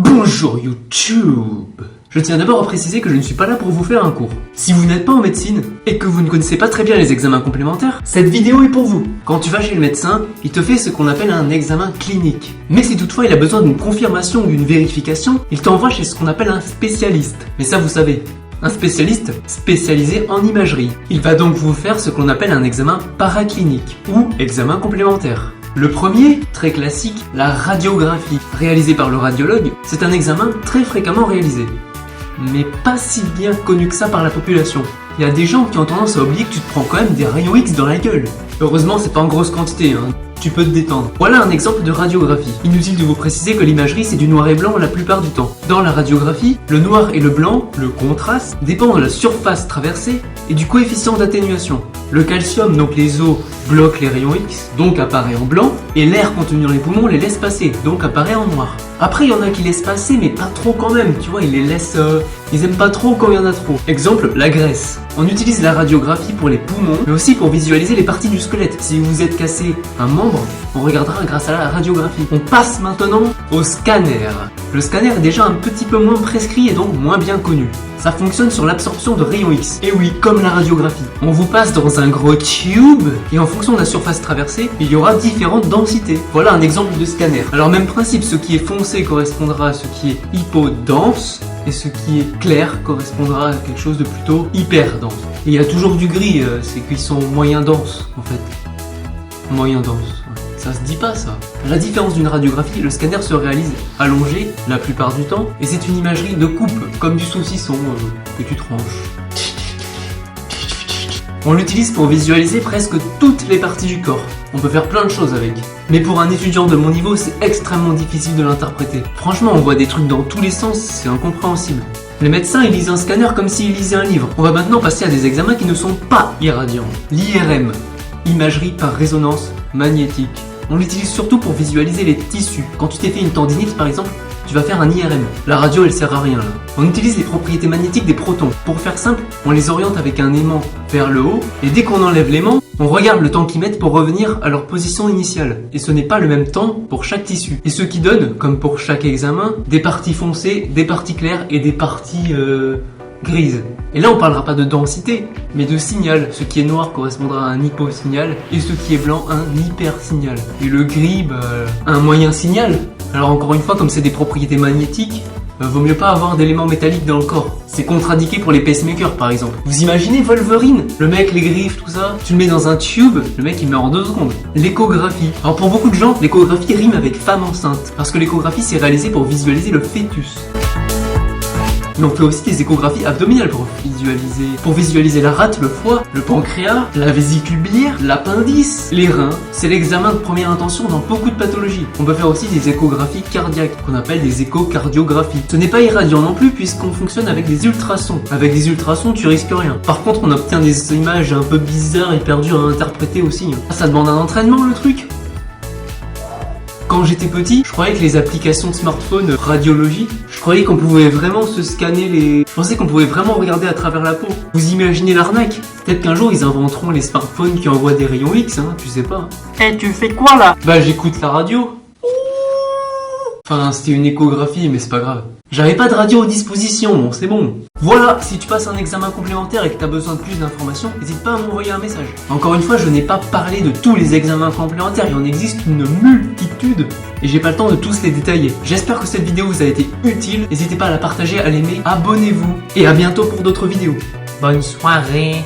Bonjour YouTube! Je tiens d'abord à préciser que je ne suis pas là pour vous faire un cours. Si vous n'êtes pas en médecine et que vous ne connaissez pas très bien les examens complémentaires, cette vidéo est pour vous. Quand tu vas chez le médecin, il te fait ce qu'on appelle un examen clinique. Mais si toutefois il a besoin d'une confirmation ou d'une vérification, il t'envoie chez ce qu'on appelle un spécialiste. Mais ça vous savez, un spécialiste spécialisé en imagerie. Il va donc vous faire ce qu'on appelle un examen paraclinique ou examen complémentaire. Le premier, très classique, la radiographie, réalisée par le radiologue, c'est un examen très fréquemment réalisé. Mais pas si bien connu que ça par la population. Il y a des gens qui ont tendance à oublier que tu te prends quand même des rayons X dans la gueule. Heureusement, c'est pas en grosse quantité, hein. Tu peux te détendre. Voilà un exemple de radiographie. Inutile de vous préciser que l'imagerie c'est du noir et blanc la plupart du temps. Dans la radiographie, le noir et le blanc, le contraste, dépend de la surface traversée et du coefficient d'atténuation. Le calcium, donc les os, bloque les rayons X, donc apparaît en blanc, et l'air contenu dans les poumons les laisse passer, donc apparaît en noir. Après, il y en a qui laissent passer, mais pas trop quand même, tu vois, ils les laissent... Ils aiment pas trop quand il y en a trop. Exemple, la graisse. On utilise la radiographie pour les poumons, mais aussi pour visualiser les parties du squelette. Si vous êtes cassé un membre, on regardera grâce à la radiographie. On passe maintenant au scanner. Le scanner est déjà un petit peu moins prescrit et donc moins bien connu. Ça fonctionne sur l'absorption de rayons X. Et oui, comme la radiographie. On vous passe dans un gros tube, et en fonction de la surface traversée, il y aura différentes densités. Voilà un exemple de scanner. Alors même principe, ce qui est foncé correspondra à ce qui est hypodense, et ce qui est clair correspondra à quelque chose de plutôt hyper dense. Et il y a toujours du gris, c'est qu'ils sont moyen denses, en fait. Moyen dense, ouais. Ça se dit pas ça. À la différence d'une radiographie, le scanner se réalise allongé la plupart du temps, et c'est une imagerie de coupe, comme du saucisson que tu tranches. On l'utilise pour visualiser presque toutes les parties du corps. On peut faire plein de choses avec. Mais pour un étudiant de mon niveau, c'est extrêmement difficile de l'interpréter. Franchement, on voit des trucs dans tous les sens, c'est incompréhensible. Les médecins, ils lisent un scanner comme s'ils lisaient un livre. On va maintenant passer à des examens qui ne sont pas irradiants. L'IRM, imagerie par résonance magnétique. On l'utilise surtout pour visualiser les tissus. Quand tu t'es fait une tendinite par exemple, tu vas faire un IRM. La radio elle sert à rien là. On utilise les propriétés magnétiques des protons. Pour faire simple, on les oriente avec un aimant vers le haut et dès qu'on enlève l'aimant, on regarde le temps qu'ils mettent pour revenir à leur position initiale. Et ce n'est pas le même temps pour chaque tissu. Et ce qui donne, comme pour chaque examen, des parties foncées, des parties claires et des parties grises. Et là on parlera pas de densité, mais de signal. Ce qui est noir correspondra à un hyposignal et ce qui est blanc un hypersignal. Et le gris, un moyen signal. Alors encore une fois, comme c'est des propriétés magnétiques, vaut mieux pas avoir d'éléments métalliques dans le corps. C'est contre-indiqué pour les pacemakers par exemple. Vous imaginez Wolverine? Le mec, les griffes, tout ça, tu le mets dans un tube, le mec il meurt en 2 secondes. L'échographie. Alors pour beaucoup de gens, l'échographie rime avec femme enceinte. Parce que l'échographie c'est réalisé pour visualiser le fœtus. Mais on fait aussi des échographies abdominales pour visualiser la rate, le foie, le pancréas, la vésicule biliaire, l'appendice, les reins. C'est l'examen de première intention dans beaucoup de pathologies. On peut faire aussi des échographies cardiaques, qu'on appelle des échocardiographies. Ce n'est pas irradiant non plus puisqu'on fonctionne avec des ultrasons. Avec des ultrasons, tu risques rien. Par contre, on obtient des images un peu bizarres et perdues à interpréter aussi. Ça demande un entraînement le truc. Quand j'étais petit, je croyais que les applications de smartphone radiologie, je croyais qu'on pouvait vraiment se scanner Je pensais qu'on pouvait vraiment regarder à travers la peau. Vous imaginez l'arnaque? Peut-être qu'un jour ils inventeront les smartphones qui envoient des rayons X, hein, tu sais pas. Eh, tu fais quoi là? Bah j'écoute la radio. Enfin, c'était une échographie, mais c'est pas grave. J'avais pas de radio à disposition, bon, c'est bon. Voilà, si tu passes un examen complémentaire et que t'as besoin de plus d'informations, n'hésite pas à m'envoyer un message. Encore une fois, je n'ai pas parlé de tous les examens complémentaires, il en existe une multitude. Et j'ai pas le temps de tous les détailler. J'espère que cette vidéo vous a été utile. N'hésitez pas à la partager, à l'aimer, abonnez-vous. Et à bientôt pour d'autres vidéos. Bonne soirée.